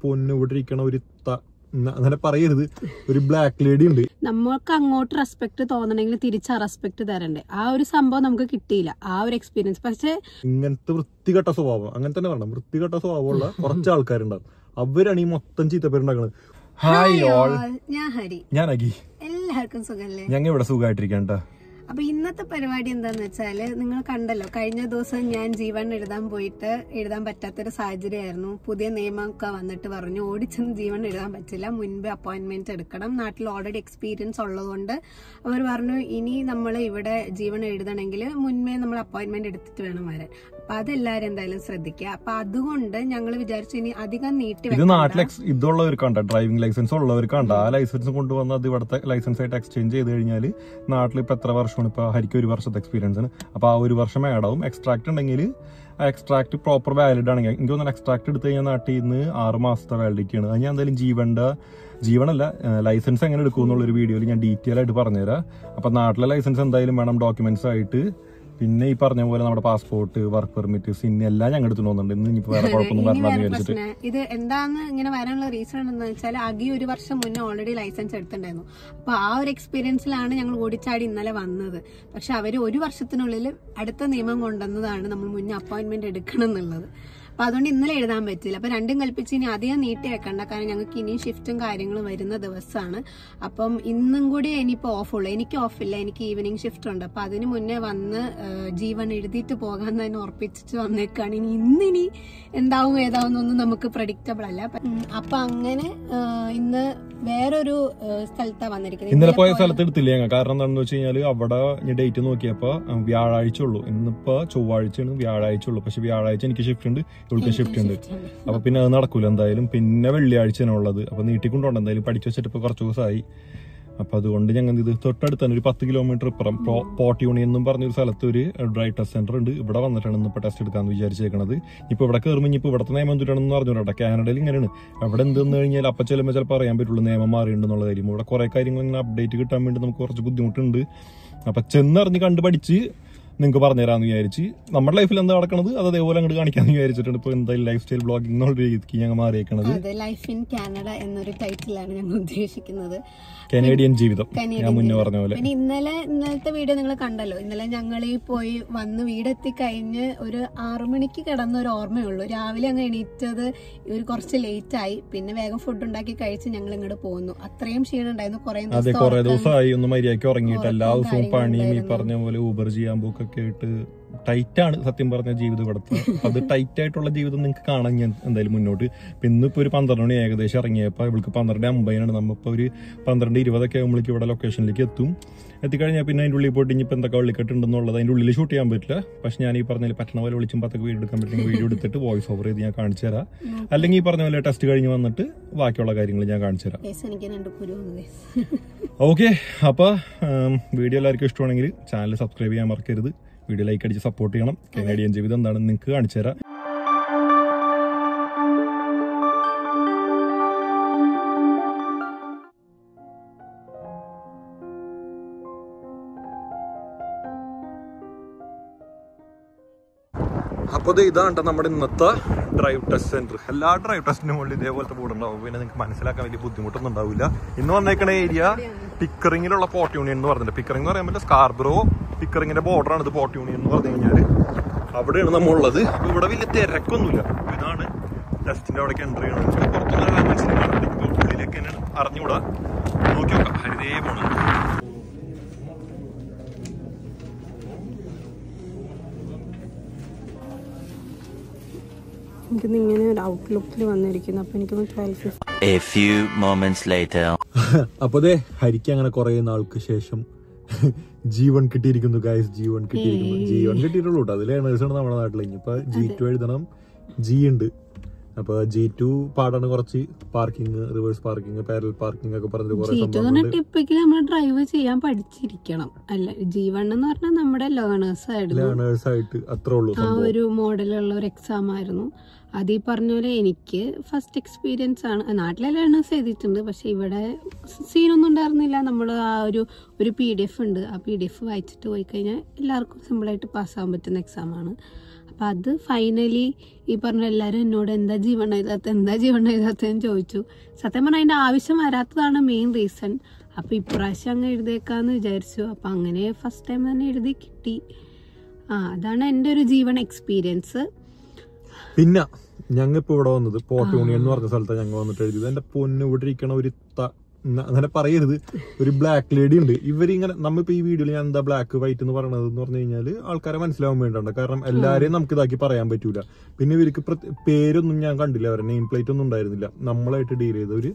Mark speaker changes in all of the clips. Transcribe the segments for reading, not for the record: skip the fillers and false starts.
Speaker 1: പൊന്നു ഇവിടെ ഇരിക്കണ ഒരു അങ്ങനെ പറയരുത്, ഒരു ബ്ലാക്ക് ലേഡി ഉണ്ട്.
Speaker 2: നമ്മൾക്ക് അങ്ങോട്ട് റെസ്പെക്ട് തോന്നണമെങ്കിൽ തിരിച്ച് റെസ്പെക്ട് തരണ്ടേ? ആ ഒരു സംഭവം നമുക്ക് കിട്ടിയില്ല, ആ ഒരു എക്സ്പീരിയൻസ്. പക്ഷെ
Speaker 1: ഇങ്ങനത്തെ വൃത്തികെട്ട സ്വഭാവം, അങ്ങനെ തന്നെ പറയണം, വൃത്തികെട്ട സ്വഭാവമുള്ള കുറച്ച് ആൾക്കാരുണ്ടാവും. അവരാണ് ഈ മൊത്തം ചീത്തപ്പേരുണ്ടാക്കണത്. ഹായ് ഓൾ,
Speaker 2: ഞാൻ ഹരി,
Speaker 1: ഞാൻ അഗി.
Speaker 2: എല്ലാവർക്കും സുഖല്ലേ?
Speaker 1: ഞങ്ങൾ ഇവിടെ സുഖമായിട്ടിരിക്കണ്ട.
Speaker 2: അപ്പൊ ഇന്നത്തെ പരിപാടി എന്താന്ന് വെച്ചാല് നിങ്ങൾ കണ്ടല്ലോ, കഴിഞ്ഞ ദിവസം ഞാൻ ജീവൻ എഴുതാൻ പോയിട്ട് എഴുതാൻ പറ്റാത്തൊരു സാഹചര്യമായിരുന്നു. പുതിയ നിയമമൊക്കെ വന്നിട്ട് പറഞ്ഞു ഓടിച്ചെന്ന് ജീവൻ എഴുതാൻ പറ്റില്ല, മുൻപ് അപ്പോയിന്റ്മെന്റ് എടുക്കണം. നാട്ടിൽ ഓൾറെഡി എക്സ്പീരിയൻസ് ഉള്ളതുകൊണ്ട് അവർ പറഞ്ഞു ഇനി നമ്മൾ ഇവിടെ ജീവൻ എഴുതണമെങ്കിൽ മുൻപേ നമ്മൾ അപ്പോയിന്റ്മെന്റ് എടുത്തിട്ട് വേണം വരാൻ. അപ്പൊ അതെല്ലാരും എന്തായാലും ശ്രദ്ധിക്കുക. അപ്പൊ അതുകൊണ്ട് ഞങ്ങൾ വിചാരിച്ചു ഇനി അധികം നീട്ടി
Speaker 1: ഇത് നാട്ടിൽ ഇതുള്ളവർക്കാണ്ട, ഡ്രൈവിംഗ് ലൈസൻസ് ഉള്ളവർക്കാണ്ട. ആ ലൈസൻസ് കൊണ്ടുവന്ന് അത് ഇവിടുത്തെ ലൈസൻസ് ആയിട്ട് എക്സ്ചേഞ്ച് ചെയ്ത് കഴിഞ്ഞാൽ നാട്ടിൽ ഇപ്പൊ എത്ര വർഷമാണ്? ഇപ്പൊ ഹരിക്ക് 1 വർഷത്തെ എക്സ്പീരിയൻസ് ആണ്. അപ്പൊ ആ 1 വർഷം ആഡ് ആവും. എക്സ്ട്രാക്ട് ഉണ്ടെങ്കിൽ ആ എക്സ്ട്രാക്ട് പ്രോപ്പർ വാലിഡ് ആണെങ്കിൽ, എനിക്ക് തോന്നുന്നു എക്സ്ട്രാക്ട് എടുത്തു കഴിഞ്ഞാൽ നാട്ടിൽ നിന്ന് 6 മാസത്തെ വാലിഡിറ്റി ആണ്. അത് ഞാൻ എന്തായാലും ജീവനല്ല ലൈസൻസ് എങ്ങനെ എടുക്കും എന്നുള്ളൊരു വീഡിയോയിൽ ഞാൻ ഡീറ്റെയിൽ ആയിട്ട് പറഞ്ഞുതരാം. അപ്പൊ നാട്ടിലെ ലൈസൻസ് എന്തായാലും വേണം, ഡോക്യുമെന്റ്സ് ആയിട്ട്. പിന്നെ ഈ പറഞ്ഞ പോലെ നമ്മുടെ പാസ്പോർട്ട്, വർക്ക് പെർമിറ്റ്, സിൻ എല്ലാം ഞങ്ങൾ എടുത്തു പോകുന്നുണ്ട്. ഇന്ന് ഇനിയിപ്പോ വേറെ കുഴപ്പമൊന്നും വരണമെന്ന് വിചാരിച്ചിട്ട്.
Speaker 2: ഇത് എന്താന്ന് ഇങ്ങനെ വരാനുള്ള റീസൺ എന്താണെന്ന് വെച്ചാൽ അഗി 1 വർഷം മുന്നേ ഓൾറെഡി ലൈസൻസ് എടുത്തിട്ടുണ്ടായിരുന്നു. അപ്പൊ ആ ഒരു എക്സ്പീരിയൻസിലാണ് ഞങ്ങൾ ഓടിച്ചാടി ഇന്നലെ വന്നത്. പക്ഷെ അവര് 1 വർഷത്തിനുള്ളിൽ അടുത്ത നിയമം കൊണ്ടുവന്നതാണ് നമ്മൾ മുന്നേ അപ്പോയിന്റ്മെന്റ് എടുക്കണം എന്നുള്ളത്. അപ്പൊ അതുകൊണ്ട് ഇന്നലെ എഴുതാൻ പറ്റില്ല. അപ്പൊ രണ്ടും കൽപ്പിച്ച് ഇനി അധികം നീട്ടി വെക്കണ്ട, കാരണം ഞങ്ങൾക്ക് ഇനിയും ഷിഫ്റ്റും കാര്യങ്ങളും വരുന്ന ദിവസമാണ്. അപ്പം ഇന്നും കൂടി ഇനിയിപ്പോ ഓഫുള്ളൂ. എനിക്ക് ഓഫില്ല, എനിക്ക് ഈവനിങ് ഷിഫ്റ്റ് ഉണ്ട്. അപ്പൊ അതിന് മുന്നേ വന്ന് ജീവൻ എഴുതിയിട്ട് പോകാൻ തന്നെ ഉറപ്പിച്ചിട്ട് വന്നേക്കാണ്. ഇന്നിനി എന്താവും ഏതാവുന്നൊന്നും നമുക്ക് പ്രഡിക്റ്റബിൾ അല്ല. അപ്പൊ അങ്ങനെ ഇന്ന് വേറൊരു സ്ഥലത്താണ് വന്നിരിക്കുന്നത്.
Speaker 1: ഇന്നലെ പോയ സ്ഥലത്ത് എടുത്തില്ല ഞങ്ങൾ. കാരണം എന്താണെന്ന് വെച്ച് കഴിഞ്ഞാൽ അവിടെ ഡേറ്റ് നോക്കിയപ്പോ വ്യാഴാഴ്ച ഉള്ളൂ. ഇന്നിപ്പോ ചൊവ്വാഴ്ചയാണ്, വ്യാഴാഴ്ച ഉള്ളൂ. പക്ഷെ വ്യാഴാഴ്ച എനിക്ക് ഷിഫ്റ്റ് ഉണ്ട്, ഇവൾക്ക് ഷിഫ്റ്റ് ഉണ്ട്. അപ്പൊ പിന്നെ അത് നടക്കൂല എന്തായാലും. പിന്നെ വെള്ളിയാഴ്ചയാണ് ഉള്ളത്. അപ്പൊ നീട്ടിക്കൊണ്ടുണ്ട്. എന്തായാലും പഠിച്ചു വെച്ചിട്ട് ഇപ്പൊ കുറച്ച് ദിവസമായി. അപ്പൊ അതുകൊണ്ട് ഞങ്ങൾ ഇത് തൊട്ടടുത്ത് തന്നെ ഒരു 10 കിലോമീറ്റർ ഇപ്പുറം പോർട്ട് യൂണിയൻ എന്നും പറഞ്ഞൊരു സ്ഥലത്ത് ഒരു ഡ്രൈവ് ടെസ്റ്റ് സെന്റർ ഉണ്ട്. ഇവിടെ വന്നിട്ടാണ് ഇന്നിപ്പോ ടെസ്റ്റ് എടുക്കാന്ന് വിചാരിച്ചേക്കണത്. ഇപ്പൊ ഇവിടെ കയറുമ്പോൾ ഇനിയിപ്പോ ഇവിടുത്തെ നിയമം എന്തിനാണെന്ന് പറഞ്ഞുകൂടാ. കാനഡയിൽ ഇങ്ങനെയാണ്, എവിടെ എന്തെന്ന് കഴിഞ്ഞാൽ അപ്പൊ ചെല്ലുമ്പോൾ ചിലപ്പോൾ അറിയാൻ പറ്റുള്ളൂ നിയമം മാറിയിട്ടുണ്ടെന്നുള്ള കാര്യം. ഇവിടെ കുറെ കാര്യങ്ങൾ ഇങ്ങനെ അപ്ഡേറ്റ് കിട്ടാൻ വേണ്ടി നമുക്ക് കുറച്ച് ബുദ്ധിമുട്ടുണ്ട്. അപ്പൊ ചെന്നറിഞ്ഞ് കണ്ടുപഠിച്ച് നിങ്ങൾക്ക് പറഞ്ഞുതരാമെന്ന് വിചാരിച്ച് നമ്മുടെ ലൈഫിൽ എന്താ നടക്കണത് അത് അതേപോലെ അങ്ങോട്ട് കാണിക്കാന്ന് വിചാരിച്ചിട്ടുണ്ട്. ഇപ്പൊ എന്തായാലും ലൈഫ് സ്റ്റൈൽ ബ്ലോഗിംഗ് എന്നുള്ള രീതിക്ക് ഞങ്ങൾ മാറിയേക്കണത്.
Speaker 2: ലൈഫ് ഇൻ കാനഡ എന്നൊരു ടൈറ്റിലാണ് ഞങ്ങൾ ഉദ്ദേശിക്കുന്നത്.
Speaker 1: കനേഡിയൻ ജീവിതം ഞാൻ മുന്നേ പറഞ്ഞ പോലെ.
Speaker 2: പിന്നെ ഇന്നലത്തെ വീഡിയോ നിങ്ങൾ കണ്ടല്ലോ. ഇന്നലെ ഞങ്ങൾ പോയി വന്ന് വീടെത്തി കഴിഞ്ഞ് ഒരു 6 മണിക്ക് കിടന്ന ഒരു ഓർമ്മയുള്ളൂ. രാവിലെ അങ്ങ് എണീറ്റത് ഒരു കുറച്ച് ലേറ്റ് ആയി. പിന്നെ വേഗം ഫുഡ് ഉണ്ടാക്കി കഴിച്ച് ഞങ്ങൾ ഇങ്ങോട്ട് പോകുന്നു. അത്രയും ക്ഷീണം ഉണ്ടായിരുന്നു.
Speaker 1: കുറെ ദിവസമായി ഒന്ന് മര്യാദയ്ക്ക് ഉറങ്ങിയിട്ട്. എല്ലാ ദിവസവും പണിയും ഈ പറഞ്ഞ പോലെ ഊബർ ചെയ്യാൻ പോക്കൊക്കെ ആയിട്ട് ടൈറ്റാണ് സത്യം പറഞ്ഞ ജീവിതം ഇവിടുത്തെ. അത് ടൈറ്റ് ആയിട്ടുള്ള ജീവിതം നിങ്ങൾക്ക് കാണാൻ ഞാൻ എന്തായാലും മുന്നോട്ട്. ഇന്നിപ്പോ ഒരു 12 മണി ഏകദേശം ഇറങ്ങിയപ്പോ ഇവൾക്ക് 12:50 നമ്മളിപ്പോ ഒരു 12:20 ആകുമ്പോഴേക്ക് ഇവിടെ ലൊക്കേഷനിലേക്ക് എത്തിക്കഴിഞ്ഞാൽ പിന്നെ അതിന്റെ ഉള്ളിൽ പോയിട്ട് ഇനിയിപ്പോൾ എന്തൊക്കെ വെള്ളിക്കെട്ടുണ്ടെന്നുള്ളത് അതിന്റെ ഉള്ളിൽ ഷൂട്ട് ചെയ്യാൻ പറ്റില്ല. പക്ഷെ ഞാൻ ഈ പറഞ്ഞ പറ്റണ പോലെ വിളിച്ചും 10 വീഡിയോ എടുക്കാൻ പറ്റുന്ന വീഡിയോ എടുത്തിട്ട് വോയിസ് ഓവർ ചെയ്ത് ഞാൻ കാണിച്ചു തരാം. അല്ലെങ്കിൽ ഈ പറഞ്ഞ പോലെ ടെസ്റ്റ് കഴിഞ്ഞ് വന്നിട്ട് ബാക്കിയുള്ള കാര്യങ്ങൾ ഞാൻ കാണിച്ചു തരാം. ഓക്കെ, അപ്പൊ വീഡിയോ എല്ലാവർക്കും ഇഷ്ടമാണെങ്കിൽ ചാനൽ സബ്സ്ക്രൈബ് ചെയ്യാൻ മറക്കരുത്. വീഡിയോ ലൈക്ക് അടിച്ച് സപ്പോർട്ട് ചെയ്യണം. കനേഡിയൻ ജീവിതം എന്താണെന്ന് നിങ്ങൾക്ക് കാണിച്ചു തരാം. അപ്പോൾ ഇതാണ് നമ്മുടെ ഇന്നത്തെ ഡ്രൈവ് ടെസ്റ്റ് സെന്റർ. എല്ലാ ഡ്രൈവ് ടെസ്റ്റിനും മുകളിൽ ഇതേപോലത്തെ ബോർഡ് ഉണ്ടാവും. പിന്നെ നിങ്ങൾക്ക് മനസ്സിലാക്കാൻ വലിയ ബുദ്ധിമുട്ടൊന്നും ഉണ്ടാവില്ല. ഇന്ന് വന്നേക്കണ ഏരിയ പിക്കറിങ്ങിലുള്ള പോർട്ട് യൂണിയൻ എന്ന് പറഞ്ഞിട്ട്, പിക്കറിംഗ് എന്ന് പറയുമ്പോൾ സ്കാർബറോ പിക്കറിങ്ങിന്റെ ബോർഡറാണ് ഇത്. പോർട്ട് യൂണിയൻ എന്ന് പറഞ്ഞു കഴിഞ്ഞാൽ അവിടെയാണ് നമ്മളുള്ളത്. അപ്പോൾ ഇവിടെ വലിയ തിരക്കൊന്നുമില്ല. ഇതാണ് ടെസ്റ്റിന്റെ അവിടേക്ക് എൻട്രി ചെയ്യണം. പുറത്തുനിന്ന് മനസ്സിലാക്കാൻ ഉള്ളിലേക്ക് തന്നെ അറിഞ്ഞുകൂടാ. നോക്കി നോക്കാം, ഹരിതേ പോണ്.
Speaker 2: ഇങ്ങനെ ഒരു ഔട്ട്ലുക്കിൽ വന്നിരിക്കുന്നു. അപ്പൊ എനിക്ക് 12.
Speaker 1: അപ്പൊ അതെ ഹരിക്ക് അങ്ങനെ കുറെ നാൾക്ക് ശേഷം ജീവൻ കിട്ടിയിരിക്കുന്നു ഗൈസ്. ജീവൻ കിട്ടിയിട്ടുള്ളൂ കേട്ടോ. അതിൽ ലേണേഴ്സാണ് നമ്മുടെ നാട്ടിൽ. ഇനിയിപ്പോ G2 എഴുതണം. G ഉണ്ട്. അപ്പൊ G2 പാടാണ്. കുറച്ച് parking, reverse parking, parallel parking ഒക്കെ പറഞ്ഞിട്ട്
Speaker 2: ടിപ്പിക്കലി നമ്മൾ ഡ്രൈവ് ചെയ്യാൻ പഠിച്ചിരിക്കണം. അല്ല, G1 എന്ന് പറഞ്ഞാൽ നമ്മുടെ ലേണേഴ്സ്
Speaker 1: ആയിട്ട് അത്രേ ഉള്ളൂ.
Speaker 2: ആ ഒരു മോഡലുള്ള ഒരു എക്സാം ആയിരുന്നു. അത് ഈ പറഞ്ഞ പോലെ എനിക്ക് ഫസ്റ്റ് എക്സ്പീരിയൻസ് ആണ്. നാട്ടിലെ ലേണേഴ്സ് എഴുതിയിട്ടുണ്ട്, പക്ഷെ ഇവിടെ സീനൊന്നും ഉണ്ടായിരുന്നില്ല. നമ്മൾ ആ ഒരു PDF ഉണ്ട്. ആ PDF വായിച്ചിട്ട് പോയി കഴിഞ്ഞാൽ എല്ലാവർക്കും സിമ്പിളായിട്ട് പാസ്സാകാൻ പറ്റുന്ന എക്സാമാണ്. അപ്പൊ അത് ഫൈനലി ഈ പറഞ്ഞ എല്ലാരും എന്നോട് എന്താ ജീവൻ എഴുതാത്തെന്ന് ചോദിച്ചു. സത്യം പറഞ്ഞാൽ അതിന്റെ ആവശ്യം വരാത്തതാണ് മെയിൻ റീസൺ. അപ്പൊ ഇപ്രാവശ്യം അങ്ങ് എഴുതേക്കാന്ന് വിചാരിച്ചു. അപ്പൊ അങ്ങനെ ഫസ്റ്റ് ടൈം തന്നെ എഴുതി കിട്ടി. അതാണ് എന്റെ ഒരു ജീവൻ എക്സ്പീരിയൻസ്.
Speaker 1: പിന്നെ ഞങ്ങൾ ഇപ്പൊ ഇവിടെ വന്നത് പോർട്ട് യൂണിയൻ എന്ന് പറഞ്ഞ സ്ഥലത്താണ് ഞങ്ങൾ വന്നിട്ട് എഴുതിയത്. എന്റെ പൊന്നു ഇവിടെ ഇരിക്കണ ഒരു അങ്ങനെ പറയരുത്, ഒരു ബ്ലാക്ക് ലേഡി ഉണ്ട്. ഇവരിങ്ങനെ നമ്മിപ്പോ ഈ വീഡിയോയിൽ ഞാൻ എന്താ ബ്ലാക്ക് വൈറ്റ് എന്ന് പറയണത് എന്ന് പറഞ്ഞു കഴിഞ്ഞാൽ ആൾക്കാരെ മനസ്സിലാവാൻ വേണ്ടിയുണ്ട്. കാരണം എല്ലാരെയും നമുക്ക് ഇതാക്കി പറയാൻ പറ്റൂല. പിന്നെ ഇവർക്ക് പേരൊന്നും ഞാൻ കണ്ടില്ല, അവരുടെ നെയിം പ്ലേറ്റ് ഒന്നും ഉണ്ടായിരുന്നില്ല. നമ്മളായിട്ട് ഡീൽ ചെയ്ത ഒരു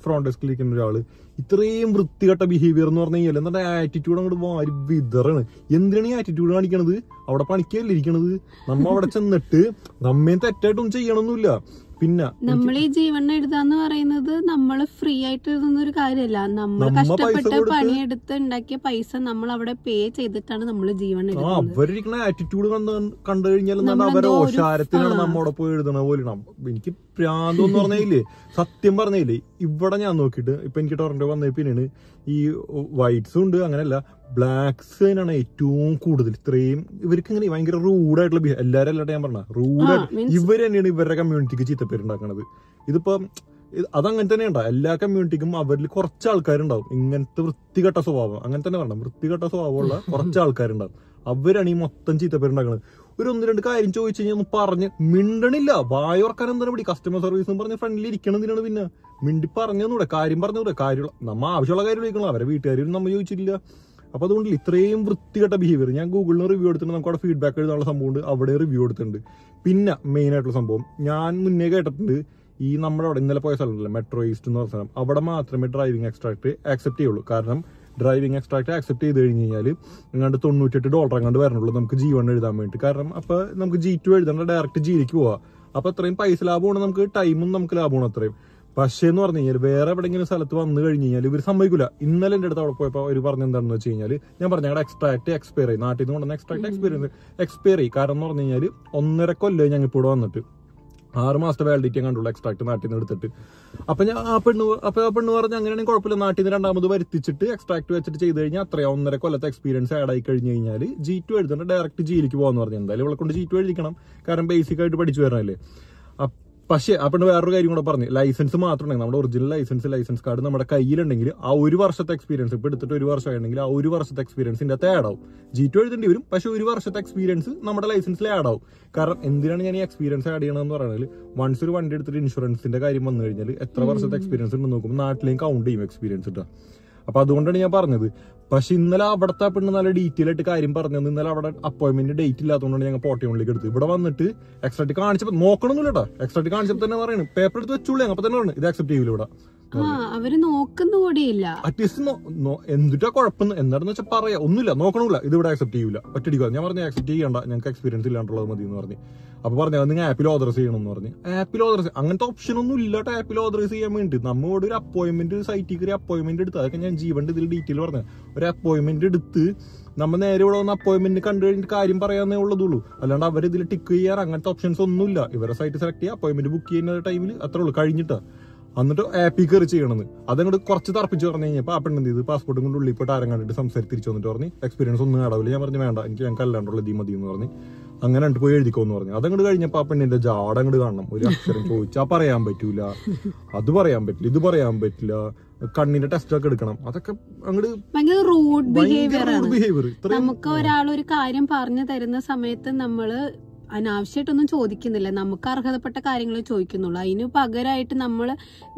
Speaker 1: ഫ്രോണ്ട് ഡെസ്കിൽ ഇരിക്കുന്ന ഒരാള് ഇത്രയും വൃത്തികെട്ട ബിഹേവിയർ എന്ന് പറഞ്ഞു കഴിഞ്ഞാൽ എന്താ ആറ്റിറ്റ്യൂഡ് അങ്ങോട്ട് വാരി വിതറാണ്. എന്തിനാണ് ഈ ആറ്റിറ്റ്യൂഡ് കാണിക്കണത്? അവിടെ പണിക്കല്ലേ ഇരിക്കണത്. നമ്മ അവിടെ ചെന്നിട്ട് നമ്മയും തെറ്റായിട്ടൊന്നും ചെയ്യണമെന്നില്ല. പിന്നെ
Speaker 2: നമ്മൾ ഈ ജീവൻ എഴുതാന്ന് പറയുന്നത് നമ്മൾ ഫ്രീ ആയിട്ട് എഴുതുന്ന ഒരു കാര്യമല്ല. നമ്മൾ കഷ്ടപ്പെട്ട് പണിയെടുത്ത് ഉണ്ടാക്കിയ പൈസ നമ്മൾ അവിടെ പേ ചെയ്തിട്ടാണ് നമ്മൾ ജീവൻ എഴുതുന്നത്.
Speaker 1: അവരിക്കുന്ന ആറ്റിറ്റ്യൂഡ് കണ്ടു കഴിഞ്ഞാൽ അവരെ ഓശാരത്തിനാണ് നമ്മോടെ പോയി എഴുതണ പോലെ. എനിക്ക് പ്രാന്തം എന്ന് പറഞ്ഞില്ലേ, സത്യം പറഞ്ഞില്ലേ. ഇവിടെ ഞാൻ നോക്കിയിട്ട് ഇപ്പൊ എനിക്ക് ടൊറന്റോ വന്ന പിന്നെയാണ് ഈ വൈറ്റ്സും ഉണ്ട്, അങ്ങനെയല്ല ബ്ലാക്സിനാണ് ഏറ്റവും കൂടുതൽ. ഇത്രയും ഇവർക്ക് ഇങ്ങനെ ഭയങ്കര റൂഡായിട്ടുള്ള എല്ലാരും അല്ലാണ്ട് ഞാൻ പറഞ്ഞ റൂഡായിട്ട് ഇവർ തന്നെയാണ് ഇവരുടെ കമ്മ്യൂണിറ്റിക്ക് ചീത്തപ്പേരുണ്ടാക്കണത്. ഇതിപ്പോ അതങ്ങനെ തന്നെ ഉണ്ടാവും. എല്ലാ കമ്മ്യൂണിറ്റിക്കും അവരിൽ കുറച്ച് ആൾക്കാരുണ്ടാവും ഇങ്ങനത്തെ വൃത്തികെട്ട സ്വഭാവം. അങ്ങനെ തന്നെ പറഞ്ഞ വൃത്തികെട്ട സ്വഭാവമുള്ള കുറച്ച് ആൾക്കാരുണ്ടാവും. അവരാണ് ഈ മൊത്തം ചീത്തപ്പേരുണ്ടാക്കുന്നത്. ഒരു 1-2 കാര്യം ചോദിച്ചു കഴിഞ്ഞാൽ ഒന്നും പറഞ്ഞ് മിണ്ടണില്ല. വായോർക്കാൻ എന്താണ് ഇവിടെ കസ്റ്റമർ സർവീസ് എന്ന് പറഞ്ഞ ഫ്രണ്ടിൽ ഇരിക്കണതിനാണ്. പിന്നെ മിണ്ടി പറഞ്ഞൂടെ, കാര്യം പറഞ്ഞൂടെ, കാര്യമുള്ള നമ്മ ആവശ്യമുള്ള കാര്യം ചോദിക്കണം. അവരെ വീട്ടുകാരും നമ്മൾ ചോദിച്ചിട്ടില്ല. അപ്പൊ അതുകൊണ്ട് ഇത്രയും വൃത്തികെട്ട ബിഹേവിയർ. ഞാൻ ഗൂഗിളിന് റിവ്യൂ എടുത്തിട്ടുണ്ട്, നമുക്ക് അവിടെ ഫീഡ്ബാക്ക് എഴുതാനുള്ള സംഭവമുണ്ട്, അവിടെ റിവ്യൂ എടുത്തിട്ടുണ്ട്. പിന്നെ മെയിൻ ആയിട്ടുള്ള സംഭവം ഞാൻ മുന്നേ കേട്ടിട്ടുണ്ട്, ഈ നമ്മുടെ അവിടെ ഇന്നലെ പോയ സ്ഥലമുണ്ടല്ലോ മെട്രോ ഈസ്റ്റ് എന്ന് പറഞ്ഞ സ്ഥലം, അവിടെ മാത്രമേ ഡ്രൈവിംഗ് എക്സ്ട്രാക്ട് ആക്സെപ്റ്റ് ചെയ്യുള്ളൂ. കാരണം ഡ്രൈവിംഗ് എക്സ്ട്രാക്ട് ആക്സെപ്റ്റ് ചെയ്ത് കഴിഞ്ഞ് കഴിഞ്ഞാൽ എങ്ങാണ്ട് $98 എങ്ങാണ്ട് വരണുള്ളൂ നമുക്ക് G1 എഴുതാൻ വേണ്ടി. കാരണം അപ്പൊ നമുക്ക് G2 എഴുതേണ്ട ഡയറക്റ്റ് Gയിലേക്ക് പോവാം. അപ്പൊ അത്രയും പൈസ ലാഭമാണ്, നമുക്ക് ടൈമും നമുക്ക് ലാഭമാണ് അത്രയും. പക്ഷേ എന്ന് പറഞ്ഞു കഴിഞ്ഞാൽ വേറെ എവിടെയെങ്കിലും സ്ഥലത്ത് വന്നു കഴിഞ്ഞ് കഴിഞ്ഞാൽ ഇവർ സമ്മതിക്കില്ല. ഇന്നലെ എന്റെ അടുത്ത് അവിടെ പോയപ്പോൾ അവർ പറഞ്ഞെന്താണെന്ന് വെച്ച് കഴിഞ്ഞാൽ, ഞാൻ പറഞ്ഞു ഞങ്ങളുടെ എക്സ്ട്രാക്ട് എക്സ്പയർ ആയി, നാട്ടിൽ നിന്ന് കൊണ്ടുവന്ന എക്സ്ട്രാക്ട് എക്സ്പയർ ആയി. കാരണം എന്ന് പറഞ്ഞു കഴിഞ്ഞാൽ 1.5 കൊല്ലം ഞങ്ങൾ ഇപ്പോൾ ഇവിടെ വന്നിട്ട് 6 മാസത്തെ വാലിഡിറ്റി കണ്ടുള്ള എക്സ്ട്രാക്ട് നാട്ടിൽ നിന്ന് എടുത്തിട്ട്. അപ്പൊ ഞാൻ ആ പെണ്ണ് പറഞ്ഞ അങ്ങനെയാണെങ്കിൽ കുഴപ്പമില്ല, നാട്ടിൽ നിന്ന് 2ാമത് വരുത്തിച്ചിട്ട് എക്സ്ട്രാക്ട് വെച്ചിട്ട് ചെയ്ത് കഴിഞ്ഞാൽ അത്രയും 1.5 കൊല്ലത്തെ എക്സ്പീരിയൻസ് ആഡ് ആയി കഴിഞ്ഞ് കഴിഞ്ഞാൽ G2 എഴുതേണ്ട ഡയറക്റ്റ് Gയിലേക്ക് പോകാന്ന് പറഞ്ഞു. എന്തായാലും ഇവളെ കൊണ്ട് G2 എഴുതിക്കണം, കാരണം ബേസിക് ആയിട്ട് പഠിച്ചു വരണല്ലേ. പക്ഷേ ആ പെണ്ണ് വേറൊരു കാര്യം കൂടെ പറഞ്ഞു, ലൈസൻസ് മാത്രം നമ്മുടെ ഒറിജിനൽ ലൈസൻസ് കാർഡ് നമ്മുടെ കയ്യിലുണ്ടെങ്കിൽ ആ 1 വർഷത്തെ എക്സ്പീരിയൻസ് ഇപ്പൊ എടുത്തിട്ട് 1 വർഷം ആയിട്ടുണ്ടെങ്കിൽ ആ 1 വർഷത്തെ എക്സ്പീരിയൻസ് ഇതിന്റെ അകത്ത് ആഡ് ആവും. G2 എഴുതേണ്ടി വരും, പക്ഷെ 1 വർഷത്തെ എക്സ്പീരിയൻസ് നമ്മുടെ ലൈസൻസിൽ ആഡ് ആവും. കാരണം എന്തിനാണ് ഞാൻ ഈ എക്സ്പീരിയൻസ് ആഡ് ചെയ്യണമെന്ന് പറയുന്നത്, വൺസ് ഒരു വണ്ടി എടുത്തിട്ട് ഇൻഷുറൻസിന്റെ കാര്യം വന്നു കഴിഞ്ഞാൽ എത്ര വർഷത്തെ എക്സ്പീരിയൻസ് ഉണ്ടെന്ന് നോക്കുമ്പോൾ നാട്ടിലേക്ക് കൗണ്ട് ചെയ്യും എക്സ്പീരിയൻസ് ഇട്ടാ. അപ്പൊ അതുകൊണ്ടാണ് ഞാൻ പറഞ്ഞത്. പക്ഷെ ഇന്നലെ അവിടുത്തെ പെണ്ണ് നല്ല ഡീറ്റെയിൽ ആയിട്ട് കാര്യം പറഞ്ഞത്. ഇന്നലെ അവിടെ അപ്പോയിന്റ്മെന്റ് ഡേറ്റ് ഇല്ലാത്തതുകൊണ്ടാണ് ഞങ്ങൾ പോർട്ടിയോണിലേക്ക് എടുത്തത്. ഇവിടെ വന്നിട്ട് എക്സ്ട്രാക്ട് കാണിച്ചപ്പോൾ നോക്കണമെന്നില്ല കേട്ടോ, എക്സ്ട്രാക്ട് കാണിച്ചപ്പോൾ തന്നെ പറയുന്നത് പേപ്പർ എടുത്ത് വെച്ചുള്ളൂ. അപ്പൊ തന്നെ പറഞ്ഞു ഇത് അക്സെപ്റ്റ് ചെയ്യൂല ഇവിടെ.
Speaker 2: അവര് നോക്കുന്ന കൂടിയില്ല.
Speaker 1: അറ്റ്ലീസ്റ്റ് എന്തിട്ടാ കുഴപ്പം എന്താണെന്ന് വെച്ചാൽ പറയാ, ഒന്നുമില്ല നോക്കണില്ല, ഇത് ഇവിടെ അക്സെപ്റ്റ് ചെയ്യൂല, ഒറ്റടിക്കുക. ഞാൻ പറഞ്ഞു അക്സെപ്റ്റ് ചെയ്യണ്ട, ഞങ്ങൾക്ക് എക്സ്പീരിയൻസ് ഇല്ലാണ്ടുള്ളത് മതി എന്ന് പറഞ്ഞു. അപ്പൊ പറഞ്ഞു നിങ്ങൾ ആപ്പിൽ ഓതറൈസ് ചെയ്യണം എന്ന് പറഞ്ഞു. ആപ്പിൽ ഓതറൈസ് അങ്ങനത്തെ ഓപ്ഷൻ ഒന്നും ഇല്ലാട്ടോ ആപ്പിൽ ഓതറൈസ് ചെയ്യാൻ വേണ്ടി. നമ്മോട് ഒരു അപ്പോയിന്റ്മെന്റ് സൈറ്റിൽ കയറി അപ്പോയിന്റ്മെന്റ് എടുത്ത്, അതൊക്കെ ഞാൻ G1 ഇതിൽ ഡീറ്റെയിൽ പറഞ്ഞു. ഒരു അപ്പോയിന്റ്മെന്റ് എടുത്ത് നമ്മൾ നേരെ ഇവിടെ വന്ന് അപ്പോയിന്റ്മെന്റ് കണ്ടു കഴിഞ്ഞിട്ട് കാര്യം പറയാന്നേ ഉള്ളതുള്ളൂ. അല്ലാണ്ട് അവർ ഇതിൽ ടിക്ക് ചെയ്യാൻ അങ്ങനത്തെ ഓപ്ഷൻസ് ഒന്നുമില്ല. ഇവരെ സൈറ്റ് സെലക്ട് ചെയ്യുക, അപ്പോയിന്റ്മെന്റ് ബുക്ക് ചെയ്യുന്ന ടൈമിൽ അത്രേ ഉള്ളൂ, കഴിഞ്ഞിട്ടാ. എന്നിട്ട് ആപ്പിൽ കയറി ചെയ്യണമെന്ന്. അതങ്ങോട്ട് കുറച്ച് തറപ്പിച്ച് പറഞ്ഞു കഴിഞ്ഞപ്പോൾ ആ പെണ്ണെന്ത് ചെയ്ത് പാസ്പോർട്ടും കൊണ്ട് ഉള്ളിൽ പോയിട്ട് ആരും കണ്ടിട്ട് സംസാരിച്ച് തിരിച്ചു വന്നിട്ട് പറഞ്ഞു എക്സ്പീരിയൻസ് ഒന്നും ആടാവില്ല. ഞാൻ പറഞ്ഞു വേണ്ട, ഞങ്ങൾക്ക് അല്ലാണ്ടുള്ള ദീ മതി എന്ന് പറഞ്ഞു. അങ്ങനെ കണ്ടു പോയി എഴുതിക്കോന്ന് പറഞ്ഞു. അതങ്ങോട്ട് കഴിഞ്ഞപ്പോൾ ആ പെണ്ണിന്റെ ജാട അങ്ങോട്ട് കാണണം. ഒരു അക്ഷരം ചോദിച്ചാൽ പറയാൻ പറ്റൂല, അത് പറയാൻ പറ്റില്ല, ഇത് പറയാൻ പറ്റില്ല, കണ്ണിന്റെ ടെസ്റ്റ് ഒക്കെ എടുക്കണം. അതൊക്കെ അങ്ങോട്ട്
Speaker 2: ഭയങ്കര റൂഡ് ബിഹേവിയർ. നമുക്ക് ഒരാൾ ഒരു കാര്യം പറഞ്ഞു തരുന്ന സമയത്ത് നമ്മള് അനാവശ്യമായിട്ടൊന്നും ചോദിക്കുന്നില്ല, നമുക്ക് അർഹതപ്പെട്ട കാര്യങ്ങൾ ചോദിക്കുന്നുള്ളൂ. അതിന് പകരമായിട്ട്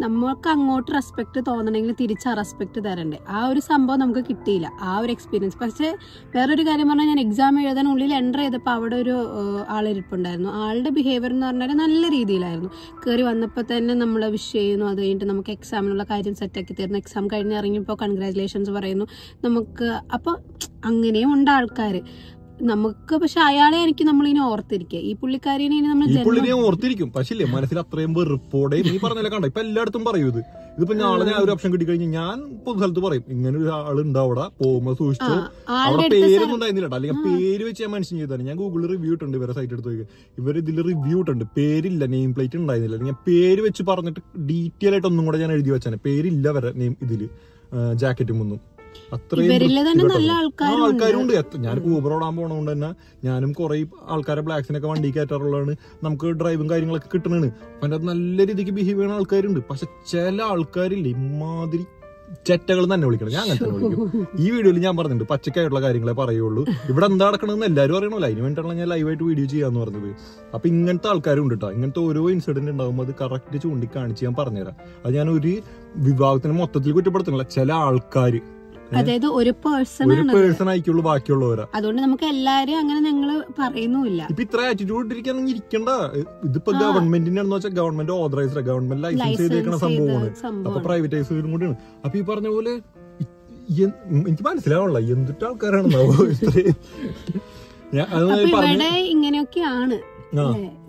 Speaker 2: നമ്മൾക്ക് അങ്ങോട്ട് റെസ്പെക്ട് തോന്നണമെങ്കിൽ തിരിച്ച് ആ റെസ്പെക്ട് തരണ്ടേ. ആ ഒരു സംഭവം നമുക്ക് കിട്ടിയില്ല, ആ ഒരു എക്സ്പീരിയൻസ്. പക്ഷെ വേറൊരു കാര്യം പറഞ്ഞാൽ, ഞാൻ എക്സാം എഴുതാൻ ഉള്ളിൽ എൻ്റർ ചെയ്തപ്പോൾ അവിടെ ഒരു ആളിരിപ്പുണ്ടായിരുന്നു. ആളുടെ ബിഹേവിയർ എന്ന് പറഞ്ഞാൽ നല്ല രീതിയിലായിരുന്നു. കയറി വന്നപ്പോൾ തന്നെ നമ്മളെ വിഷ് ചെയ്യുന്നു, അത് കഴിഞ്ഞിട്ട് നമുക്ക് എക്സാമിനുള്ള കാര്യം സെറ്റാക്കി തരുന്നു. എക്സാം കഴിഞ്ഞ് ഇറങ്ങിയപ്പോൾ കൺഗ്രാജുലേഷൻസ് പറയുന്നു നമുക്ക്. അപ്പോൾ അങ്ങനെയും ഉണ്ട് ആൾക്കാർ നമുക്ക്. പക്ഷെ അയാളെ എനിക്ക് നമ്മളിനി ഓർത്തിരിക്കുക, ഈ പുള്ളിക്കാരിനെ നമ്മൾ
Speaker 1: ഓർത്തിരിക്കും. പക്ഷേ മനസ്സിൽ അത്രയും വെറുപ്പോടെ നീ പറഞ്ഞല്ലേ കണ്ട. ഇപ്പൊ എല്ലായിടത്തും പറയൂ ഇത്. ഇതിപ്പോ നാളെ ഞാൻ ഒരു ഓപ്ഷൻ കിട്ടിക്കഴിഞ്ഞാൽ ഞാൻ പൊതു സ്ഥലത്ത് പറയും ഇങ്ങനെ ഒരു ആളുണ്ട് അവിടെ പോകുമ്പോ സൂക്ഷിച്ചോ. അവിടെ പേരൊന്നും ഉണ്ടായിരുന്നില്ല, അല്ലെങ്കിൽ പേര് വെച്ച് ഞാൻ മെൻഷൻ ചെയ്താണ്. ഞാൻ ഗൂഗിളിൽ റിവ്യൂ ഇട്ടുണ്ട്, ഇവരെ സൈറ്റ് എടുത്ത് നോക്കി ഇവർ ഇതിൽ റിവ്യൂ ഇട്ടുണ്ട്. പേരില്ല, നെയിം പ്ലേറ്റ് ഉണ്ടായിരുന്നില്ല. ഞാൻ പേര് വെച്ച് പറഞ്ഞിട്ട് ഡീറ്റെയിൽ ആയിട്ട് ഒന്നും കൂടെ ഞാൻ എഴുതി വെച്ചാണ്. പേരില്ല വരെ നെയിം ഇതില് ജാക്കറ്റും ഒന്നും. ആൾക്കാരുണ്ട്. ഞാനിപ്പോ ഊബർ ഓടാൻ പോണോണ്ട് തന്നെ ഞാനും കുറെ ആൾക്കാരെ ബ്ലാക്സിനൊക്കെ വണ്ടി കയറ്റാറുള്ളതാണ്. നമുക്ക് ഡ്രൈവും കാര്യങ്ങളൊക്കെ കിട്ടണാണ്. അപ്പൊ അതിന്റെ നല്ല രീതിക്ക് ബിഹേവ് ചെയ്യുന്ന ആൾക്കാരുണ്ട്. പക്ഷെ ചില ആൾക്കാരില്ലേ ഇമാതിരി ചെറ്റകൾ തന്നെ വിളിക്കണം. ഞാൻ അങ്ങനെ തന്നെ വിളിക്കും. ഈ വീഡിയോയിൽ ഞാൻ പറഞ്ഞിട്ടുണ്ട് പച്ചക്കായിട്ടുള്ള കാര്യങ്ങളെ പറയുള്ളൂ. ഇവിടെ എന്താ നടക്കണമെന്ന് എല്ലാവരും അറിയണമല്ലോ. അതിന് വേണ്ടിയിട്ടാണ് ഞാൻ ലൈവായിട്ട് വീഡിയോ ചെയ്യാന്ന് പറഞ്ഞത്. അപ്പൊ ഇങ്ങനത്തെ ആൾക്കാരും ഉണ്ട് കേട്ടോ. ഇങ്ങനത്തെ ഓരോ ഇൻസിഡന്റ് ഉണ്ടാകുമ്പോൾ അത് കറക്റ്റ് ചൂണ്ടിക്കാണിച്ച് ഞാൻ പറഞ്ഞുതരാം. അത് ഞാൻ ഒരു വിഭാഗത്തിന് മൊത്തത്തിൽ കുറ്റപ്പെടുത്തുന്നില്ല. ചില ആൾക്കാര്,
Speaker 2: അതായത് ഒരു പേഴ്സൺ
Speaker 1: ആയിക്കുള്ളൂ ബാക്കിയുള്ളവരാ.
Speaker 2: അതുകൊണ്ട് നമുക്ക് എല്ലാരും അങ്ങനെ ഞങ്ങള് പറയുന്നില്ല.
Speaker 1: ഇപ്പൊ ഇത്ര ആറ്റിറ്റ്യൂഡ് ഇട്ടിരിക്കാണെങ്കിൽ ഇരിക്കണ്ട. ഇതിപ്പോ ഗവൺമെന്റിന്റെ വെച്ചാൽ ഗവൺമെന്റ് ഓതറൈസ്ഡ്, ഗവൺമെന്റ് ലൈസൻസ് ചെയ്തേക്കുന്ന സംഭവമാണ്. അപ്പൊ പ്രൈവറ്റൈസ് കൂടിയാണ്. അപ്പൊ ഈ പറഞ്ഞ പോലെ എനിക്ക് മനസ്സിലാവണല്ലോ എന്തിട്ട് ആൾക്കാരാണെന്നാവോ ഇത്രയും.
Speaker 2: ഇവിടെ ഇങ്ങനെയൊക്കെയാണ്.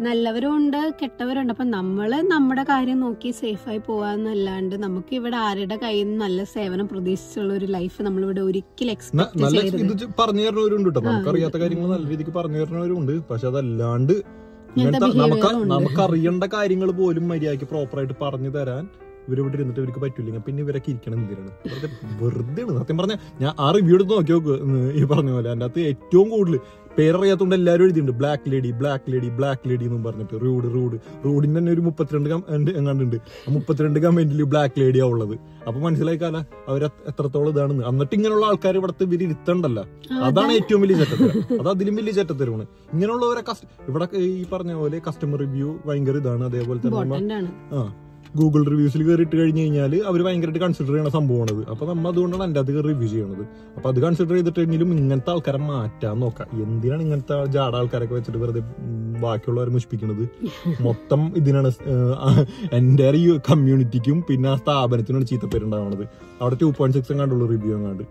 Speaker 2: നല്ലവരും ഉണ്ട്, കെട്ടവരുണ്ട്. അപ്പൊ നമ്മള് നമ്മുടെ കാര്യം നോക്കി സേഫായി പോവാന്നല്ലാണ്ട് നമുക്ക് ഇവിടെ ആരുടെ കയ്യിൽ നിന്ന് നല്ല സേവനം പ്രതീക്ഷിച്ചുള്ള ഒരു ലൈഫ് നമ്മളിവിടെ ഒരിക്കലും എക്സ്പെക്ട് ചെയ്യരുത്.
Speaker 1: പറഞ്ഞു തരുന്നവരുണ്ട് കേട്ടോ. നമുക്കറിയാത്ത കാര്യങ്ങൾ നല്ല രീതിക്ക് പറഞ്ഞു തരുന്നവരുണ്ട്. പക്ഷെ അതല്ലാണ്ട് നമുക്കറിയേണ്ട കാര്യങ്ങൾ പോലും മര്യാദക്ക് പ്രോപ്പറായിട്ട് പറഞ്ഞു തരാൻ ഇവരിവിടെ ഇരുന്നിട്ട് ഇവർക്ക് പറ്റില്ലെങ്കിൽ പിന്നെ ഇവരൊക്കെ ഇരിക്കണം എന്തിനാണ്? വെറുതെ ആണ് സത്യം പറഞ്ഞാൽ. ഞാൻ ആ റിവ്യൂ എടുത്ത് നോക്കി നോക്ക്. ഈ പറഞ്ഞ പോലെ അതിന്റെ അകത്ത് ഏറ്റവും കൂടുതൽ പേരറിയാത്തോണ്ട് എല്ലാവരും എഴുതിയിട്ടുണ്ട് black lady black lady black lady എന്നും പറഞ്ഞിട്ട്. റോഡിന് തന്നെ ഒരു 32 എങ്ങാണ്ടുണ്ട്. ആ 32 കമന്റിൽ ബ്ലാക്ക് ലേഡിയാ ഉള്ളത്. അപ്പൊ മനസ്സിലായിക്കാല അവർ എത്രത്തോളം ഇതാണെന്ന്. എന്നിട്ട് ഇങ്ങനെയുള്ള ആൾക്കാർ ഇവിടുത്തെ ഇവര് ഇരുത്തണ്ടല്ല. അതാണ് ഏറ്റവും വലിയ ചെറ്റത്തരം. അത് അതിലും വലിയ ചെറ്റത്തരമാണ്. ഇങ്ങനെയുള്ളവരെ ഇവിടെ ഈ പറഞ്ഞ പോലെ കസ്റ്റമർ റിവ്യൂ ഭയങ്കര ഇതാണ്. അതേപോലെ തന്നെ ഗൂഗിൾ റിവ്യൂസിൽ കയറിയിട്ട് കഴിഞ്ഞ് കഴിഞ്ഞാൽ അവർ ഭയങ്കരമായിട്ട് കൺസിഡർ ചെയ്യുന്ന സംഭവമാണത്. അപ്പൊ നമ്മൾ അതുകൊണ്ടാണ് എൻ്റെ അത് റിവ്യൂ ചെയ്യണത്. അപ്പൊ അത് കൺസിഡർ ചെയ്തിട്ടെങ്കിലും ഇങ്ങനത്തെ ആൾക്കാരെ മാറ്റാൻ നോക്കാം. എന്തിനാണ് ഇങ്ങനത്തെ ജാട ആൾക്കാരൊക്കെ വെച്ചിട്ട് വെറുതെ ബാക്കിയുള്ളവരെ മുഷിപ്പിക്കുന്നത്? മൊത്തം ഇതിനാണ് എൻ്റെ ഈ കമ്മ്യൂണിറ്റിക്കും പിന്നെ ആ സ്ഥാപനത്തിനാണ് ചീത്തപ്പേരുണ്ടാവണത്. അവിടെ 2.6 എങ്ങാണ്ടുള്ള റിവ്യൂ എങ്ങാണ്ട്.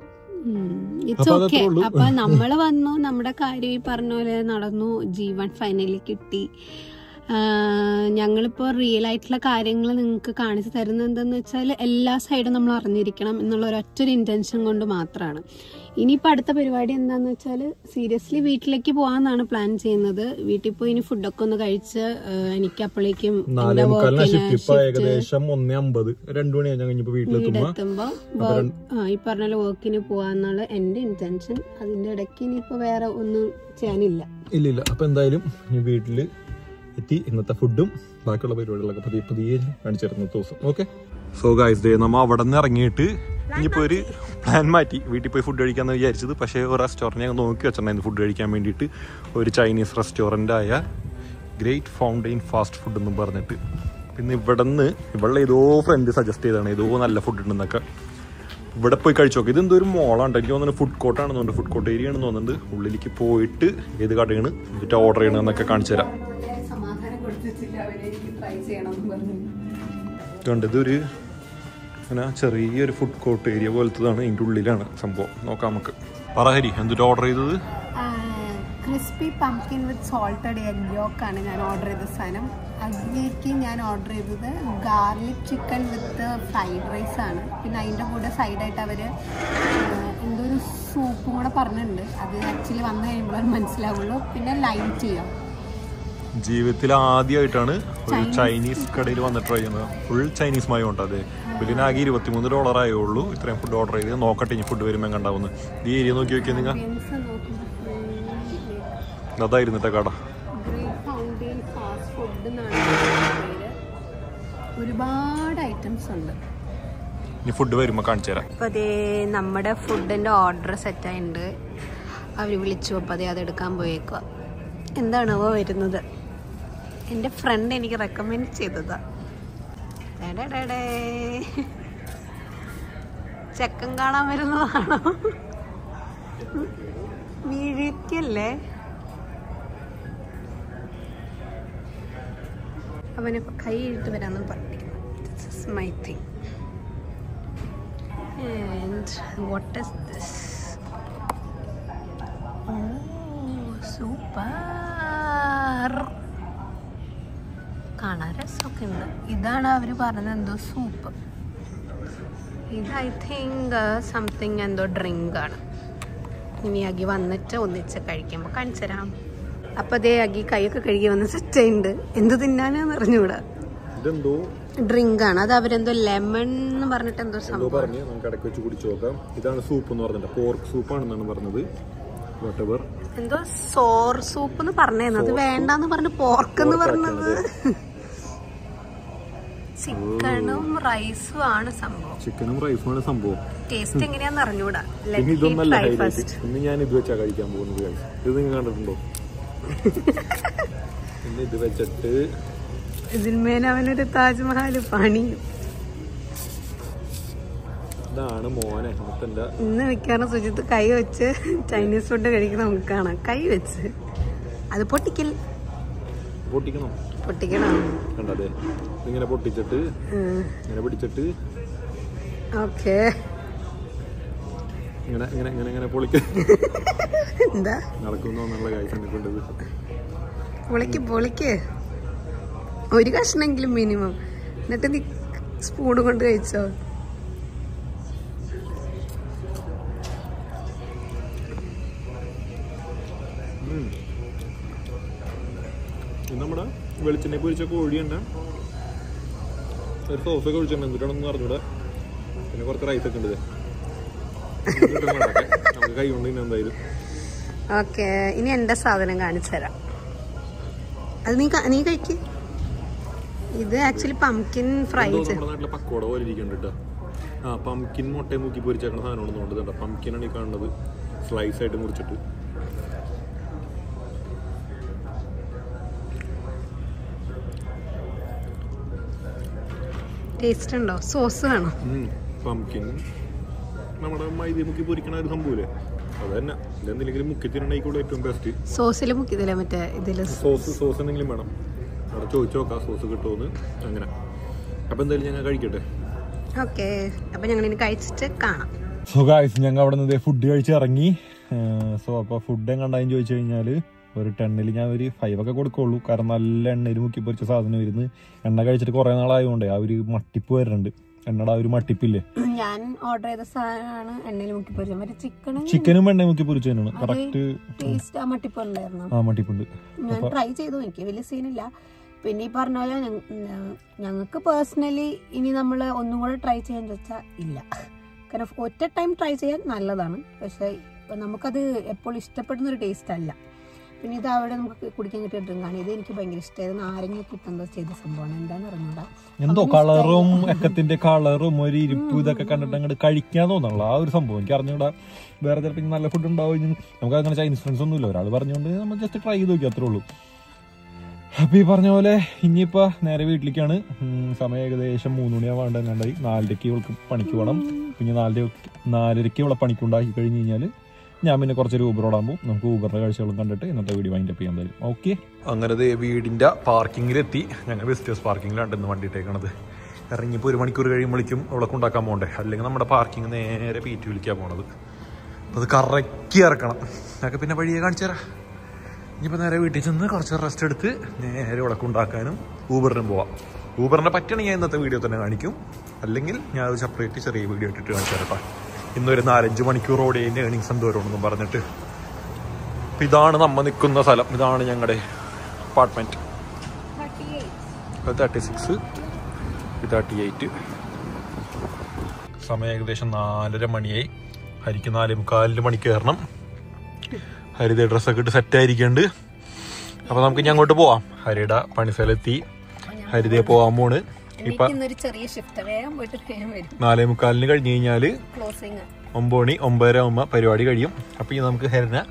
Speaker 2: അപ്പൊ നമ്മള് വന്നു, നമ്മുടെ കാര്യം ഈ പറഞ്ഞ പോലെ നടന്നു, ജീവൻ ഫൈനലി കിട്ടി. ഞങ്ങളിപ്പോൾ റിയൽ ആയിട്ടുള്ള കാര്യങ്ങൾ നിങ്ങൾക്ക് കാണിച്ചു തരുന്നത് എന്താന്ന് വെച്ചാൽ എല്ലാ സൈഡും നമ്മൾ അറിഞ്ഞിരിക്കണം എന്നുള്ള ഒരൊറ്റൊരു ഇന്റൻഷൻ കൊണ്ട് മാത്രമാണ്. ഇനിയിപ്പോൾ അടുത്ത പരിപാടി എന്താന്ന് വെച്ചാൽ സീരിയസ്ലി വീട്ടിലേക്ക് പോകാന്നാണ് പ്ലാൻ ചെയ്യുന്നത്. വീട്ടിൽ പോയി ഇനി ഫുഡൊക്കെ ഒന്ന് കഴിച്ച് എനിക്ക് അപ്പോഴേക്കും
Speaker 1: ഏകദേശം 1:50 2 മണിയാകുമ്പോൾ
Speaker 2: വീട്ടിലെത്തുമ്പോ ഈ പറഞ്ഞ വർക്കിന് പോവാന്നുള്ള എന്റെ ഇന്റൻഷൻ. അതിന്റെ ഇടയ്ക്ക് ഇനിയിപ്പോ വേറെ ഒന്നും ചെയ്യാനില്ല.
Speaker 1: ഇല്ല. അപ്പൊ എന്തായാലും വീട്ടില് എത്തി. ഇന്നത്തെ ഫുഡും ബാക്കിയുള്ള പരിപാടികളൊക്കെ പതിയെ കാണിച്ചു തരുന്ന ദിവസം. ഓക്കെ. സോ ഗൈസ് ഡേ നമ്മ അവിടെ നിന്ന് ഇറങ്ങിയിട്ട് ഇനിയിപ്പോൾ ഒരു പ്ലാൻ മാറ്റി വീട്ടിൽ പോയി ഫുഡ് കഴിക്കാമെന്ന് വിചാരിച്ചത്. പക്ഷേ ഒരു റെസ്റ്റോറൻറ്റ് ഞങ്ങൾ നോക്കി വെച്ചിട്ടുണ്ടായിരുന്നു ഫുഡ് കഴിക്കാൻ വേണ്ടിയിട്ട്. ഒരു ചൈനീസ് റെസ്റ്റോറൻ്റായ ഗ്രേറ്റ് ഫൗണ്ടെയിൻ ഫാസ്റ്റ് ഫുഡ് എന്നും പറഞ്ഞിട്ട്. പിന്നെ ഇവിടെ ഏതോ ഫ്രണ്ട് സജസ്റ്റ് ചെയ്താണ് ഏതോ നല്ല ഫുഡ് ഉണ്ടെന്നൊക്കെ. ഇവിടെ പോയി കഴിച്ചു നോക്കി. ഇതെന്തോ ഒരു മോളാണ്. എനിക്ക് തോന്നുന്നു ഫുഡ് കോർട്ടാണെന്ന് തോന്നുന്നു. ഫുഡ് കോർട്ട് ഏരിയ ആണെന്ന് തോന്നുന്നുണ്ട്. ഉള്ളിലേക്ക് പോയിട്ട് ഏത് കടയാണ് എന്നിട്ട് ഓർഡർ ചെയ്യണമെന്നൊക്കെ കാണിച്ചു തരാം. ഇതുണ്ട്. ഇതൊരു അങ്ങനെ ചെറിയൊരു ഫുഡ് കോർട്ട് ഏരിയ പോലത്തതാണ്. ഇതിൻ്റെ ഉള്ളിലാണ് സംഭവം. നോക്കാം നമുക്ക്. പറഹരി എന്തൊരു ഓർഡർ ചെയ്തത്?
Speaker 2: Crispy pumpkin with salted egg yolk ആണ് ഞാൻ ഓർഡർ ചെയ്ത സാധനം. അതിലേക്ക് ഞാൻ ഓർഡർ ചെയ്തത് garlic chicken with fried rice ആണ്. പിന്നെ അതിൻ്റെ കൂടെ സൈഡായിട്ട് അവർ എന്തോ ഒരു സൂപ്പും കൂടെ പറഞ്ഞിട്ടുണ്ട്. അത് ആക്ച്വലി വന്നു കഴിയുമ്പോഴാണ് മനസ്സിലാവുള്ളൂ. പിന്നെ ലൈം ചെയ്യാം.
Speaker 1: ജീവിതത്തിൽ ആദ്യമായിട്ടാണ് ഒരു ചൈനീസ് കടയിൽ വന്നിട്ട് ട്രൈ ചെയ്യുന്നത്. ഫുൾ ചൈനീസ് മയം ഉണ്ട്. അതെ ബില്ലിനാകെ $23 ആയുള്ളൂ. ഇത്രയും ഫുഡ് ഓർഡർ ചെയ്ത് നോക്കട്ടെ ഇനി ഫുഡ് വരുമ്പോൾ കണ്ടാവുന്നത്. ഈ ഏരിയ നോക്കി നോക്കിയാൽ നിങ്ങൾ അതായിരുന്നു കട.
Speaker 2: ഒരുപാട് ഐറ്റംസ് ഉണ്ട്.
Speaker 1: ഇനി ഫുഡ് വരുമ്പോൾ കാണിച്ചു തരാം.
Speaker 2: അപ്പോൾ അതേ നമ്മുടെ ഫുഡിൻ്റെ ഓർഡർ സെറ്റായിട്ടുണ്ട്. അവർ വിളിച്ചു. അപ്പോൾ അതേ അതെടുക്കാൻ പോയേക്കുക. എന്താണോ വരുന്നത്? എൻ്റെ ഫ്രണ്ട് എനിക്ക് റെക്കമെൻഡ് ചെയ്തതാ. ചെക്കൻ കാണാൻ വരുന്നതാണോ? വീഴിക്കല്ലേ? അവനിപ്പോൾ കൈ ഇട്ട് വരാമെന്ന് പറഞ്ഞിരിക്കുന്നു. This is my thing. And what is this? Super. കാണാൻ രസമൊക്കെ ഉണ്ട്. ഇതാണ് അവർ പറഞ്ഞത് എന്തോ സൂപ്പ്. ഇത് ഐ തിങ്ക് സംതിങ് എന്തോ ഡ്രിങ്ക് ആണ്. ഇനി അഗി വന്നിട്ട് ഒന്നിച്ച് കഴിക്കുമ്പോൾ കാണിച്ചു തരാം. അപ്പോൾ അതേ അഗി കൈയൊക്കെ കഴുകി വന്ന് സെറ്റുണ്ട്. എന്ത് തിന്നാനാന്ന് അറിഞ്ഞൂടാ.
Speaker 1: ഇതെന്തോ
Speaker 2: ഡ്രിങ്ക് ആണ്. അത് അവരെന്തോ ലെമൺ എന്ന് പറഞ്ഞിട്ട് എന്തോ സംഭവം
Speaker 1: പറഞ്ഞ് നമുക്ക് ഇടയ്ക്ക് വെച്ച് കുടിച്ചു നോക്കാം. ഇതാണ് സൂപ്പ് എന്ന് പറഞ്ഞിട്ട് പോർക്ക് സൂപ്പാണെന്നാണ് പറഞ്ഞത്. വാട്ടെവർ
Speaker 2: എന്തോ സോർ സൂപ്പ് എന്ന് പറഞ്ഞത്. അത് വേണ്ടെന്ന് പറഞ്ഞ് പോർക്ക് എന്ന് പറഞ്ഞത്. ചിക്കനും റൈസും ആണ് സംഭവം.
Speaker 1: ചിക്കനും റൈസും ആണ് സംഭവം.
Speaker 2: ടേസ്റ്റ് എങ്ങനെയാന്ന് അറിഞ്ഞൂടാ.
Speaker 1: ഇന്ന് ഞാൻ ഇത് വെച്ചാ കഴിക്കാൻ പോകുന്നത്. ഇത് നിങ്ങൾ കണ്ടിട്ടുണ്ടോ? ഇന്ന് ഇത് വെച്ചിട്ട്
Speaker 2: ഇതിന്മേൽ അവനൊരു താജ്മഹൽ പണിയും.
Speaker 1: ഇതാണ് മോനെ മൊത്തന്റെ.
Speaker 2: ഇന്ന് മിക്കാറും സുജിത്ത് കൈ വെച്ച് ചൈനീസ് ഫുഡ് കഴിക്കുന്ന നമുക്ക് കാണാം. കൈ വെച്ച് അത് പൊട്ടിക്കണം.
Speaker 1: കണ്ടതെ ഇങ്ങനെ പൊട്ടിച്ചിട്ട് ഇങ്ങനെ പിടിച്ചിട്ട്
Speaker 2: ഓക്കെ
Speaker 1: ഇങ്ങനെ ഇങ്ങനെ ഇങ്ങനെ ഇങ്ങനെ പൊളിക്ക.
Speaker 2: എന്താ
Speaker 1: നടക്കുന്നോന്നുള്ള കാര്യം കൊണ്ടത്.
Speaker 2: പൊളിക്ക് ഒരു കഷ്ണെങ്കിലും മിനിമം. എന്നിട്ട് നീ സ്പൂണ് കൊണ്ട് കഴിച്ചോ.
Speaker 1: നമ്മുടെ വെളിച്ചെണ്ണ പൊരിച്ച കോഴിയുണ്ട്. ഒരു സോസൊക്കെ ഒഴിച്ചിട്ടുണ്ട്. എന്തിട്ടാണെന്ന് അറിഞ്ഞൂടെ. പിന്നെ കുറച്ച് റൈസൊക്കെ ഉണ്ട്. നമുക്ക് കൈ കൊണ്ട് തന്നെ എന്തായാലും.
Speaker 2: ഓക്കെ, ഇനി എന്റെ സാധനം കാണിച്ചു തരാം. അത് നീ കഴിക്ക്. ഇത് ആക്ച്വലി പംകിൻ ഫ്രൈ.
Speaker 1: നമ്മുടെ നാട്ടിലെ പക്കോട പോലെ ഇരിക്കുന്നുണ്ട് കേട്ടോ. പംകിൻ മുട്ടയും മുക്കി പൊരിച്ചേക്കുന്ന സാധനമാണ് തോന്നുന്നുണ്ട്. പംകിനാണ് ഈ കാണുന്നത്, സ്ലൈസ് ആയിട്ട് മുറിച്ചിട്ട്.
Speaker 2: ടേസ്റ്റ് ഉണ്ടോ? സോസ് വേണം.
Speaker 1: പംകിൻ നമ്മുടെ മൈദ മുക്കി പൊരിക്കണ ഒരു സംഭവമില്ലേ, അത് തന്നെ. ഇതെന്തെങ്കിലും മുക്കി തിന്നണേക്കൂടെ ഏറ്റവും ബെസ്റ്റ്.
Speaker 2: സോസിൽ മുക്കിയതല്ലേ മറ്റേ ഇതില്?
Speaker 1: സോസ് എന്തെങ്കിലും വേണം. അവിടെ ചോദിച്ചു നോക്കാം സോസ് കിട്ടുമെന്ന്. അങ്ങനെ അപ്പൊ എന്തായാലും ഞങ്ങൾ കഴിക്കട്ടെ.
Speaker 2: ഓക്കെ, അപ്പൊ ഞങ്ങൾ ഇനി കഴിച്ചിട്ട് കാണാം.
Speaker 1: സോ ഗായ്സ്, ഞങ്ങൾ അവിടെ നിന്ന് ഫുഡ് കഴിച്ച് ഇറങ്ങി. സോ അപ്പൊ ഫുഡ് എങ്ങാണ്ടായെന്ന് ചോദിച്ചു കഴിഞ്ഞാല് ഒരു 10ൽ ഞാൻ ഒരു 5 ഒക്കെ കൊടുക്കുള്ളൂ. കാരണം നല്ല എണ്ണയിൽ മുക്കി പൊരിച്ച സാധനം വരുന്നു. എണ്ണ കഴിച്ചിട്ട് കുറെ നാളായതുകൊണ്ടേ ആ ഒരു മട്ടിപ്പ് വരുന്നുണ്ട്. എണ്ണയുടെ ആ ഒരു മട്ടിപ്പില്ലേ.
Speaker 2: ഞാൻ ഓർഡർ ചെയ്ത സാധനമാണ് എണ്ണയിൽ മുക്കി പൊരിച്ചത്.
Speaker 1: ചിക്കനും എണ്ണ മുക്കി പൊരിച്ചു തന്നെയാണ് കറക്റ്റ്.
Speaker 2: ആ മട്ടിപ്പുണ്ടായിരുന്നു.
Speaker 1: ആ മട്ടിപ്പുണ്ട്.
Speaker 2: ഞാൻ ട്രൈ ചെയ്തു, എനിക്ക് വലിയ സീനില്ല. പിന്നെ ഈ പറഞ്ഞ പോലെ ഞങ്ങൾക്ക് പേഴ്സണലി ഇനി നമ്മൾ ഒന്നും കൂടെ ട്രൈ ചെയ്യാൻ വെച്ചാൽ ഇല്ല. കാരണം ഒറ്റ ടൈം ട്രൈ ചെയ്യാൻ നല്ലതാണ്, പക്ഷെ നമുക്കത് എപ്പോഴും ഇഷ്ടപ്പെടുന്ന ഒരു ടേസ്റ്റ് അല്ല. പിന്നെ ഇത് അവിടെ നമുക്ക് കുടിക്കാൻ കിട്ടിയ ഡ്രിങ്കാണ്. ഇത് എനിക്ക് ഭയങ്കര ഇഷ്ടമായത്. നാരങ്ങയൊക്കെ ഇട്ടെന്തോ ചെയ്ത സംഭവമാണ്. എന്താന്ന് അറിഞ്ഞൂടാ.
Speaker 1: എന്തോ കളറും എക്കത്തിന്റെ കളറും ഒരു ഇരിപ്പും ഇതൊക്കെ കണ്ടിട്ട് അങ്ങോട്ട് കഴിക്കാൻ തോന്നണല്ലോ ആ ഒരു സംഭവം. എനിക്ക് അറിഞ്ഞൂടാ. വേറെ ചിലപ്പോൾ നല്ല ഫുഡ് ഉണ്ടാവും. നമുക്ക് അങ്ങനെ ചൈനീസ് ഫ്രണ്ട്സ് ഒന്നുമില്ല. ഒരാൾ പറഞ്ഞുകൊണ്ട് നമ്മൾ ജസ്റ്റ് ട്രൈ ചെയ്ത് നോക്കി, അത്രേ ഉള്ളൂ. അപ്പൊ ഈ പറഞ്ഞ പോലെ ഇനിയിപ്പോ നേരെ വീട്ടിലേക്കാണ്. സമയം ഏകദേശം 3 മണിയാവാണ്ടായി. 4:00 ഇവൾക്ക് പണിക്ക് പോകണം. പിന്നെ 4:30 ഇവളെ പണിക്കുണ്ടാക്കി കഴിഞ്ഞ് കഴിഞ്ഞാൽ ഞാൻ പിന്നെ കുറച്ചൊരു ഊബർ ഓടാൻ പോകും. നമുക്ക് ഊബറിന്റെ കാഴ്ചകളും കണ്ടിട്ട് ഇന്നത്തെ വീഡിയോ വൈൻഡ് അപ്പ് ചെയ്യാൻ തരും. ഓക്കെ, അങ്ങനെ വീടിന്റെ പാർക്കിങ്ങിലെത്തി. ഞങ്ങൾ വിസിറ്റേഴ്സ് പാർക്കിങ്ങിലാണ് ഇന്ന് വണ്ടി ഇട്ടേക്കണത്. ഇറങ്ങിയപ്പോൾ 1 മണിക്കൂർ കഴിയുമ്പോഴേക്കും ഇവിടെ കൊണ്ടാക്കാൻ പോകണ്ടേ. അല്ലെങ്കിൽ നമ്മുടെ പാർക്കിംഗ് നേരെ പീറ്റ് വിളിക്കാൻ പോണത്. അത് കറക്കി ഇറക്കണം. അതൊക്കെ പിന്നെ വഴിയെ കാണിച്ചു തരാം. ഇനിയിപ്പോൾ നേരെ വീട്ടിൽ ചെന്ന് കുറച്ച് റെസ്റ്റ് എടുത്ത് നേരെ ഇവിടെ കൊണ്ടാക്കാനും ഊബറിനും പോവാം. ഊബറിനെ പറ്റുകയാണെങ്കിൽ ഞാൻ ഇന്നത്തെ വീഡിയോ തന്നെ കാണിക്കും. അല്ലെങ്കിൽ ഞാൻ അത് സെപ്പറേറ്റ് ചെറിയ വീഡിയോ ഇട്ടിട്ട് കാണിച്ചു തരട്ടെ. ഇന്നൊരു 4-5 മണിക്കൂർ ഓടിയതിൻ്റെ ഏണിങ്സ് എന്തോരമാണെന്നും പറഞ്ഞിട്ട്. അപ്പം ഇതാണ് നമ്മൾ നിൽക്കുന്ന സ്ഥലം. ഇതാണ് ഞങ്ങളുടെ അപ്പാർട്ട്മെൻറ്റ്. 36, 38. സമയം ഏകദേശം 4:30 മണിയായി. ഹരിക്ക് 4:45 മണിക്ക് കയറണം. ഹരിത ഡ്രസ്സൊക്കെ ഇട്ട് സെറ്റായിരിക്കുന്നുണ്ട്. അപ്പോൾ നമുക്ക് ഇനി അങ്ങോട്ട് പോവാം. ഹരിയുടെ പണിസ്ഥലത്തി ഹരിതയെ പോകാൻ പോണ്. ഇപ്പൊ 4:45 കഴിഞ്ഞ് കഴിഞ്ഞാല് 9 മണി 9:30 ആകുമ്പോ പരിപാടി കഴിയും. അപ്പൊ ഇനി നമുക്ക് ഹരിനെ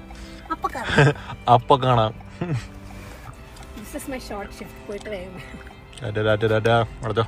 Speaker 1: അപ്പൊ കാണാം.
Speaker 2: This is my short shift. പോയിട്ട് വേഗം.
Speaker 1: ടാറ്റാ.